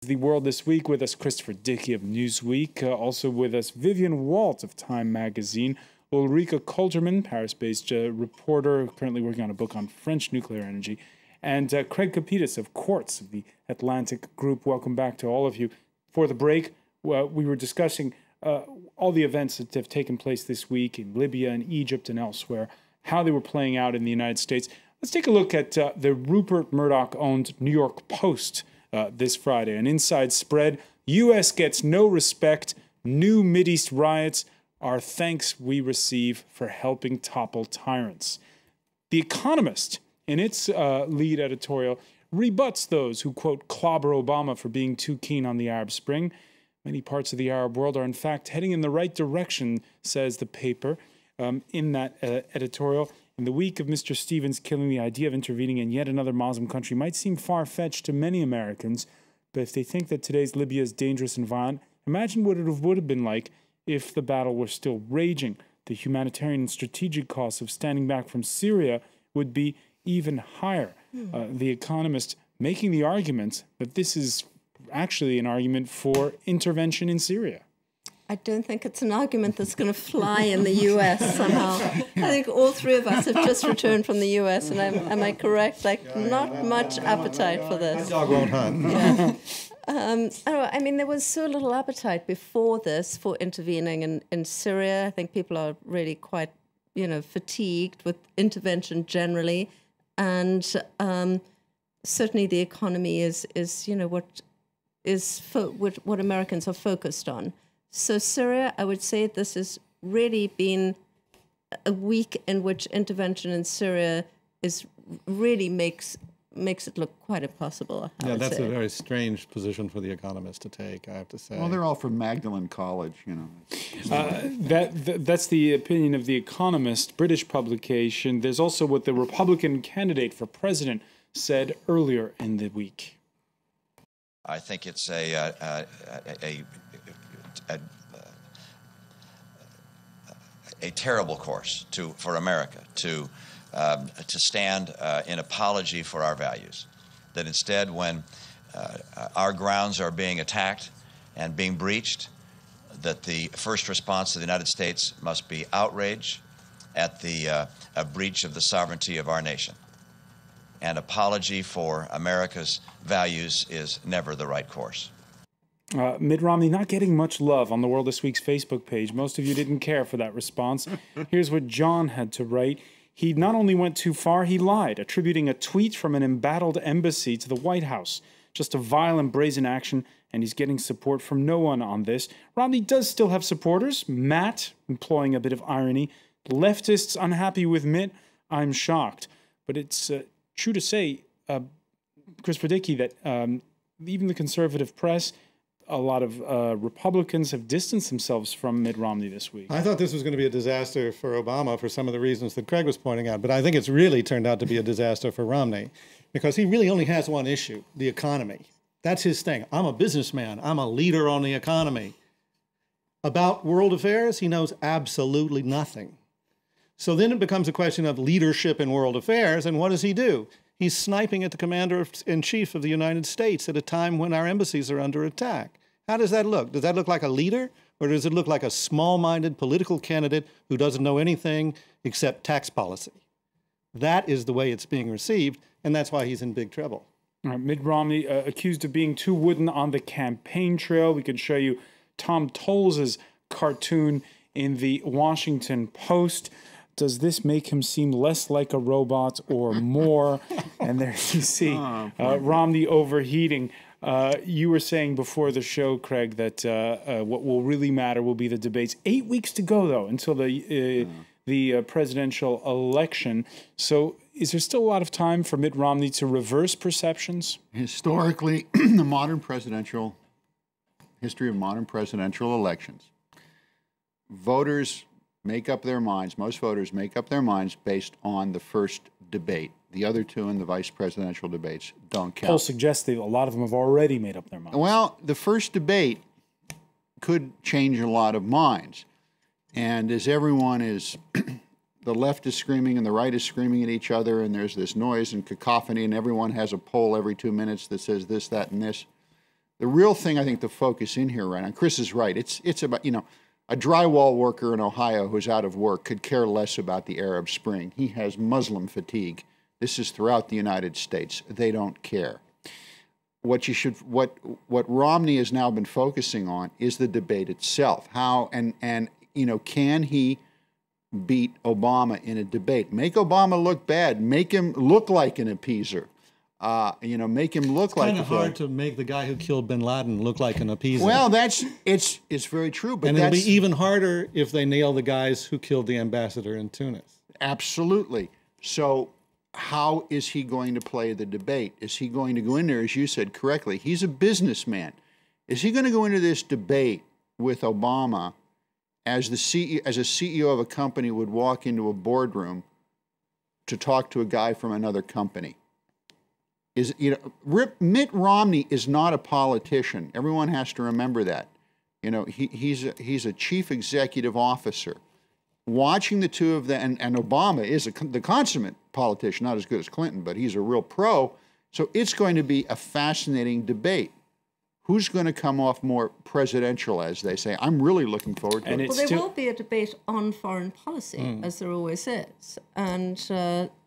The World This Week. With us, Christopher Dickey of Newsweek. Also with us, Vivian Walt of Time Magazine. Ulrike Kolterman, Paris-based reporter, currently working on a book on French nuclear energy. And Craig Kapitas of Quartz of the Atlantic Group. Welcome back to all of you. For the break, we were discussing all the events that have taken place this week in Libya and Egypt and elsewhere, how they were playing out in the United States. Let's take a look at the Rupert Murdoch-owned New York Post this Friday. An inside spread. U.S. gets no respect. New Mideast riots are thanks we receive for helping topple tyrants. The Economist, in its lead editorial, rebuts those who, quote, clobber Obama for being too keen on the Arab Spring. Many parts of the Arab world are, in fact, heading in the right direction, says the paper in that editorial. In the week of Mr. Stevens killing, the idea of intervening in yet another Muslim country might seem far-fetched to many Americans, but if they think that today's Libya is dangerous and violent, imagine what it would have been like if the battle were still raging. The humanitarian and strategic costs of standing back from Syria would be even higher. The Economist making the argument that this is actually an argument for intervention in Syria. I don't think it's an argument that's going to fly in the U.S. somehow. I think all three of us have just returned from the U.S., and am I correct? Like, not much appetite for this. Dog won't hunt. Yeah. I mean, there was so little appetite before this for intervening in Syria. I think people are really quite, fatigued with intervention generally, and certainly the economy is what Americans are focused on. So Syria, I would say this has really been a week in which intervention in Syria really makes it look quite impossible. Yeah, that's a very strange position for The Economist to take, I have to say. Well, they're all from Magdalen College, That's the opinion of The Economist, British publication. There's also what the Republican candidate for president said earlier in the week. I think it's a terrible course for America to stand in apology for our values. That instead, when our grounds are being attacked and being breached, that the first response of the United States must be outrage at the breach of the sovereignty of our nation. And apology for America's values is never the right course. Mitt Romney not getting much love on the World This Week's Facebook page. Most of you didn't care for that response. Here's what John had to write. He not only went too far, he lied, attributing a tweet from an embattled embassy to the White House. Just a vile and brazen action, and he's getting support from no one on this. Romney does still have supporters. Matt, employing a bit of irony. Leftists unhappy with Mitt. I'm shocked. But it's true to say, Christopher Dickey, that even the conservative press, a lot of Republicans have distanced themselves from Mitt Romney this week. I thought this was going to be a disaster for Obama for some of the reasons that Craig was pointing out, but I think it's really turned out to be a disaster for Romney because he really only has one issue, the economy. That's his thing. I'm a businessman. I'm a leader on the economy. About world affairs, he knows absolutely nothing. So then it becomes a question of leadership in world affairs, and what does he do? He's sniping at the commander-in-chief of the United States at a time when our embassies are under attack. How does that look? Does that look like a leader, or does it look like a small-minded political candidate who doesn't know anything except tax policy? That is the way it's being received, and that's why he's in big trouble. Mitt Romney accused of being too wooden on the campaign trail. We can show you Tom Tolles' cartoon in the Washington Post. Does this make him seem less like a robot or more? And there you see Romney overheating. You were saying before the show, Craig, that what will really matter will be the debates. 8 weeks to go, though, until the presidential election. So is there still a lot of time for Mitt Romney to reverse perceptions? Historically, the history of modern presidential elections, voters make up their minds, most voters make up their minds based on the first debate. The other two in the vice presidential debates don't count. Polls suggest that a lot of them have already made up their minds. Well, the first debate could change a lot of minds. And as everyone is, the left is screaming and the right is screaming at each other, and there's this noise and cacophony, and everyone has a poll every 2 minutes that says this, that, and this. The real thing I think to focus in here right now, Chris is right, it's about, a drywall worker in Ohio who's out of work could care less about the Arab Spring. He has Muslim fatigue. This is throughout the United States. They don't care. What Romney has now been focusing on is the debate itself. How can he beat Obama in a debate? Make Obama look bad. Make him look like an appeaser. Make him look like. It's kind of hard to make the guy who killed bin Laden look like an appeaser. Well, it's very true, but it'll be even harder if they nail the guys who killed the ambassador in Tunis. Absolutely. So, how is he going to play the debate? Is he going to go in there, as you said correctly? He's a businessman. Is he going to go into this debate with Obama as a CEO of a company would walk into a boardroom to talk to a guy from another company? Mitt Romney is not a politician. Everyone has to remember that. He's a chief executive officer. Watching the two of them, and Obama is the consummate politician, not as good as Clinton, but he's a real pro. So it's going to be a fascinating debate. Who's going to come off more presidential, as they say? I'm really looking forward to it. Well, there will be a debate on foreign policy, as there always is. And,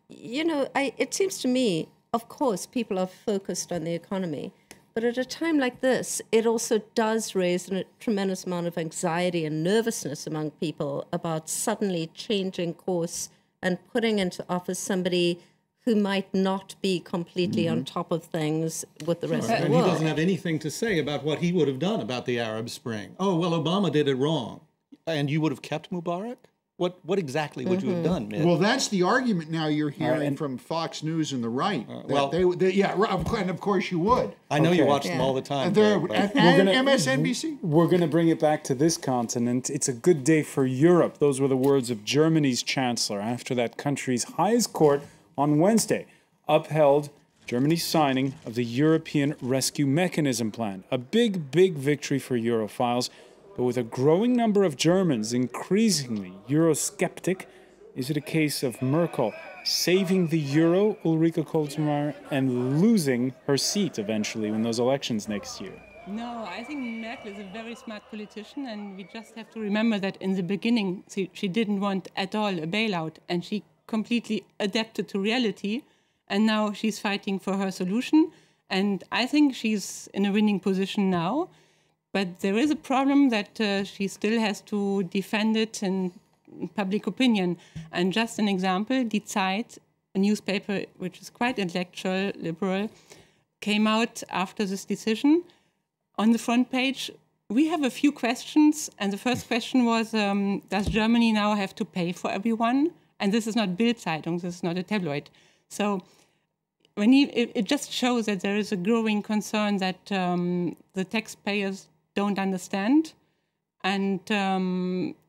it seems to me, of course, people are focused on the economy. But at a time like this, it also does raise a tremendous amount of anxiety and nervousness among people about suddenly changing course and putting into office somebody who might not be completely on top of things with the rest of the and world. He doesn't have anything to say about what he would have done about the Arab Spring. Oh, well, Obama did it wrong. And you would have kept Mubarak? What exactly would you have done, Mitt? Well, that's the argument now you're hearing from Fox News and the right. And of course you would. I know you watch them all the time. And MSNBC. We're going to bring it back to this continent. It's a good day for Europe. Those were the words of Germany's chancellor after that country's highest court on Wednesday upheld Germany's signing of the European Rescue Mechanism plan. A big, big victory for Europhiles. But with a growing number of Germans increasingly Eurosceptic, is it a case of Merkel saving the euro, Ulrike Koltenmeier, and losing her seat eventually in those elections next year? No, I think Merkel is a very smart politician, and we just have to remember that in the beginning she didn't want at all a bailout, and she completely adapted to reality, and now she's fighting for her solution, and I think she's in a winning position now. But there is a problem that she still has to defend it in public opinion. And just an example, Die Zeit, a newspaper which is quite intellectual, liberal, came out after this decision. On the front page, we have a few questions. And the first question was, does Germany now have to pay for everyone? And this is not Bild Zeitung, this is not a tabloid. So it just shows that there is a growing concern that the taxpayers don't understand, and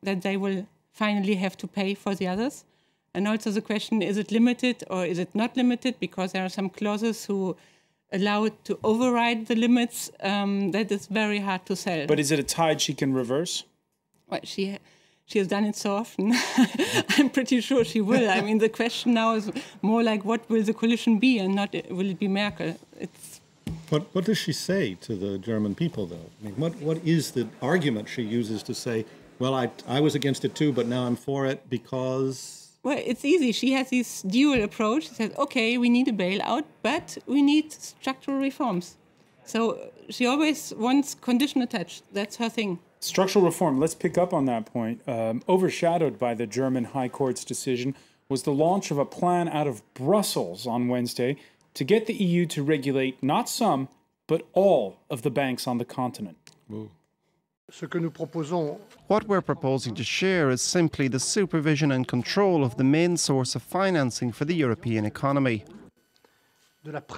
that they will finally have to pay for the others. And also the question, is it limited or is it not limited? Because there are some clauses who allow it to override the limits. That is very hard to sell. But is it a tide she can reverse? Well, she has done it so often. I'm pretty sure she will. I mean, the question now is more like, what will the coalition be, and not will it be Merkel? What does she say to the German people, though? I mean, what is the argument she uses to say, well, I was against it too, but now I'm for it because... Well, it's easy. She has this dual approach. She says, okay, we need a bailout, but we need structural reforms. So she always wants condition attached. That's her thing. Structural reform, let's pick up on that point. Overshadowed by the German High Court's decision was the launch of a plan out of Brussels on Wednesday to get the EU to regulate not some, but all of the banks on the continent. What we're proposing to share is simply the supervision and control of the main source of financing for the European economy. I'd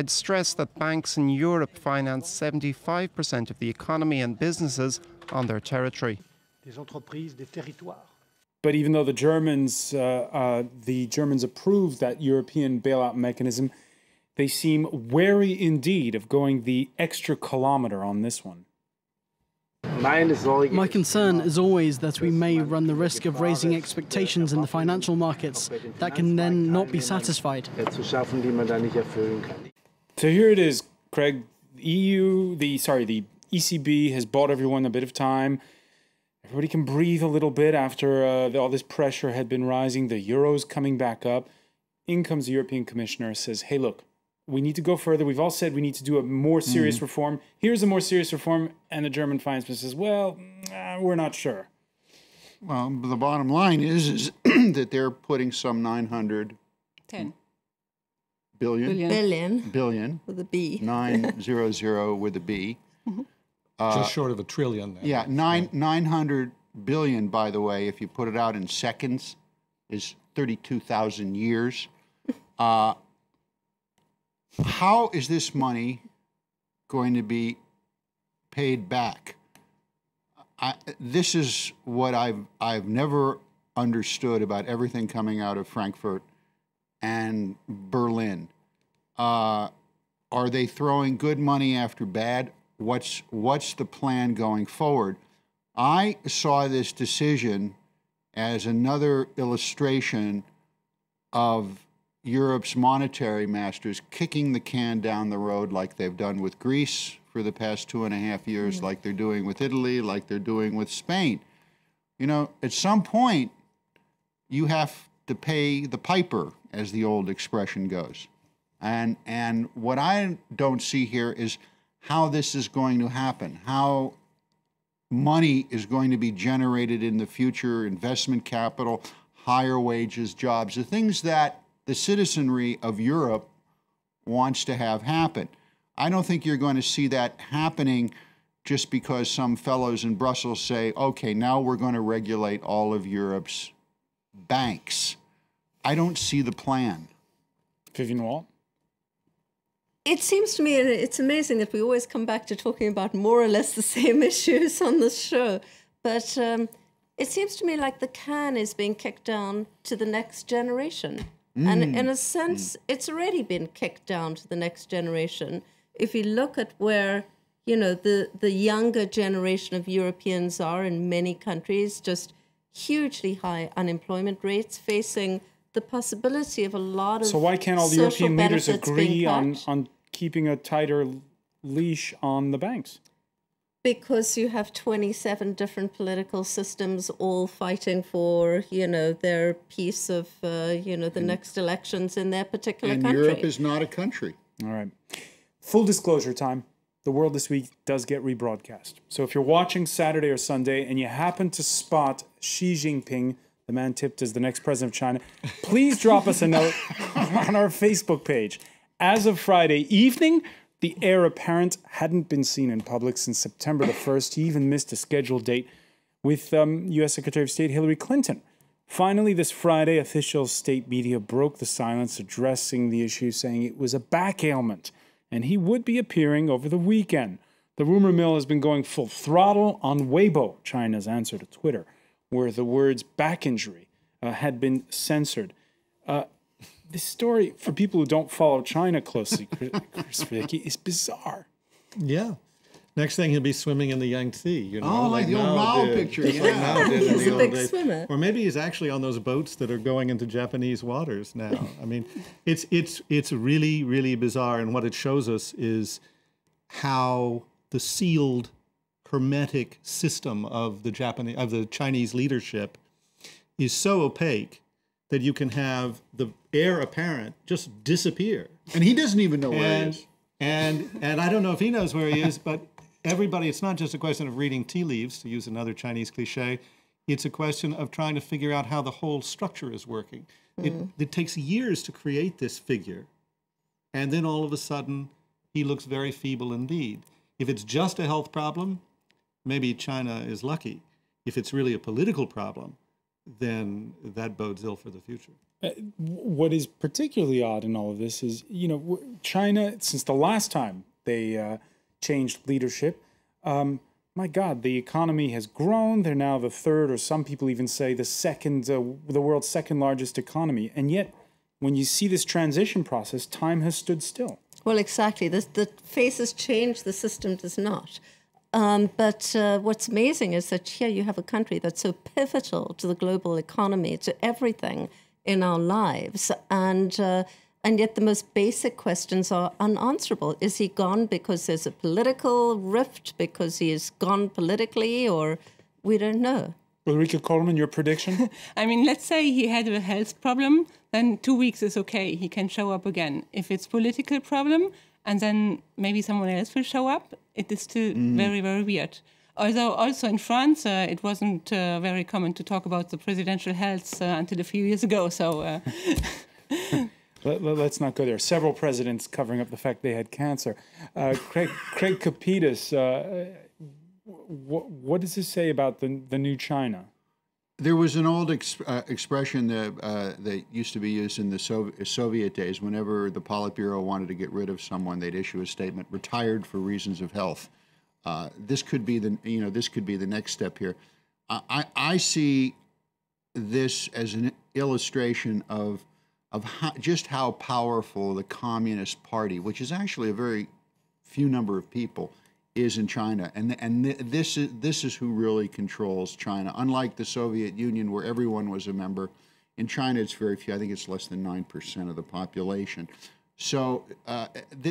stress that banks in Europe finance 75% of the economy and businesses on their territory. But even though the Germans approved that European bailout mechanism, they seem wary indeed of going the extra kilometer on this one. My concern is always that we may run the risk of raising expectations in the financial markets that can then not be satisfied. So here it is. Craig, the ECB has bought everyone a bit of time. Everybody can breathe a little bit after all this pressure had been rising. The euro's coming back up. In comes the European Commissioner, says, hey, look, we need to go further. We've all said we need to do a more serious reform. Here's a more serious reform. And the German finance minister says, well, we're not sure. Well, the bottom line is that they're putting some 910 billion with a B. 900 with a B. Just short of $1 trillion. Then. Yeah, 900 billion, by the way, if you put it out in seconds, is 32,000 years. How is this money going to be paid back? This is what I've never understood about everything coming out of Frankfurt and Berlin. Are they throwing good money after bad? What's the plan going forward? I saw this decision as another illustration of Europe's monetary masters kicking the can down the road like they've done with Greece for the past 2.5 years, like they're doing with Italy, like they're doing with Spain. You know, at some point, you have to pay the piper, as the old expression goes. And what I don't see here is how this is going to happen, how money is going to be generated in the future, investment capital, higher wages, jobs, the things that the citizenry of Europe wants to have happen. I don't think you're going to see that happening just because some fellows in Brussels say, okay, now we're going to regulate all of Europe's banks. I don't see the plan. Vivian Walt? It seems to me it's amazing that we always come back to talking about more or less the same issues on this show. But it seems to me like the can is being kicked down to the next generation. And in a sense, it's already been kicked down to the next generation. If you look at where, you know, the younger generation of Europeans are in many countries, just hugely high unemployment rates, facing the possibility of a lot of So why can't all the social European leaders benefits agree being on cut? keeping a tighter leash on the banks? Because you have 27 different political systems all fighting for, you know, their piece of, you know, the next elections in their particular country. And Europe is not a country. All right. Full disclosure time. The World This Week does get rebroadcast. So if you're watching Saturday or Sunday and you happen to spot Xi Jinping, the man tipped as the next president of China, please drop us a note on our Facebook page. As of Friday evening, the heir apparent hadn't been seen in public since September the 1st. He even missed a scheduled date with U.S. Secretary of State Hillary Clinton. Finally, this Friday, official state media broke the silence, addressing the issue, saying it was a back ailment, and he would be appearing over the weekend. The rumor mill has been going full throttle on Weibo, China's answer to Twitter, where the words back injury had been censored. This story, for people who don't follow China closely, Chris Vicky, is bizarre. Yeah. Next thing, he'll be swimming in the Yangtze, you know. Oh, like the old Mao picture, Just like Mao did in He's the a old big days. swimmer. Or maybe he's actually on those boats that are going into Japanese waters now. I mean, it's really, really bizarre. And what it shows us is how the sealed, hermetic system of the Chinese leadership is so opaque that you can have the heir apparent just disappear. And he doesn't even know where he is. And I don't know if he knows where he is, but everybody, it's not just a question of reading tea leaves, to use another Chinese cliche. It's a question of trying to figure out how the whole structure is working. It takes years to create this figure. And then all of a sudden, he looks very feeble indeed. If it's just a health problem, maybe China is lucky. If it's really a political problem, then that bodes ill for the future. What is particularly odd in all of this is, you know, China, since the last time they changed leadership, my God, the economy has grown. They're now the third, or some people even say the second, the world's second largest economy. And yet, when you see this transition process, time has stood still. Well, exactly. The face has changed, the system does not. But what's amazing is that here you have a country that's so pivotal to the global economy, to everything in our lives. And And yet the most basic questions are unanswerable. Is he gone because there's a political rift, because he is gone politically, or we don't know? Ulrike Coleman, your prediction? I mean, let's say he had a health problem, then 2 weeks is okay. He can show up again. If it's political problem, and then maybe someone else will show up, it is still very, very weird. Although also in France, it wasn't very common to talk about the presidential health until a few years ago. So Let's not go there. Several presidents covering up the fact they had cancer. Craig Kapitas, what does this say about the new China? There was an old expression that used to be used in the Soviet days. Whenever the Politburo wanted to get rid of someone, they'd issue a statement: "Retired for reasons of health." This could be the next step here. I see this as an illustration of just how powerful the Communist Party, which is actually a very few number of people, is in China, and this is who really controls China. Unlike the Soviet Union, where everyone was a member, in China it's very few. I think it's less than 9% of the population. So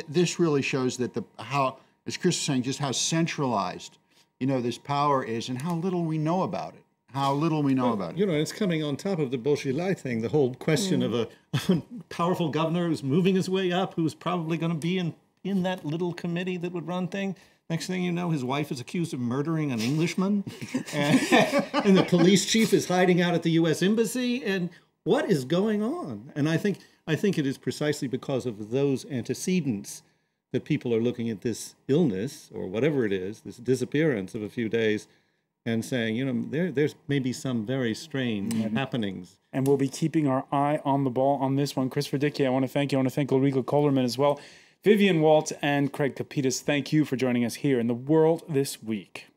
this really shows that how, as Chris was saying, just how centralized this power is, and how little we know about it. It's coming on top of the Bolshevik thing, the whole question of a powerful governor who's moving his way up, who's probably going to be in that little committee that would run things. Next thing you know, his wife is accused of murdering an Englishman, and the police chief is hiding out at the U.S. Embassy. And what is going on? And I think it is precisely because of those antecedents that people are looking at this illness, or whatever it is, this disappearance of a few days, and saying, there's maybe some very strange happenings. And we'll be keeping our eye on the ball on this one. Christopher Dickey, I want to thank you. I want to thank Ulrike Coleman as well. Vivian Walt and Craig Kapitas, thank you for joining us here in The World This Week.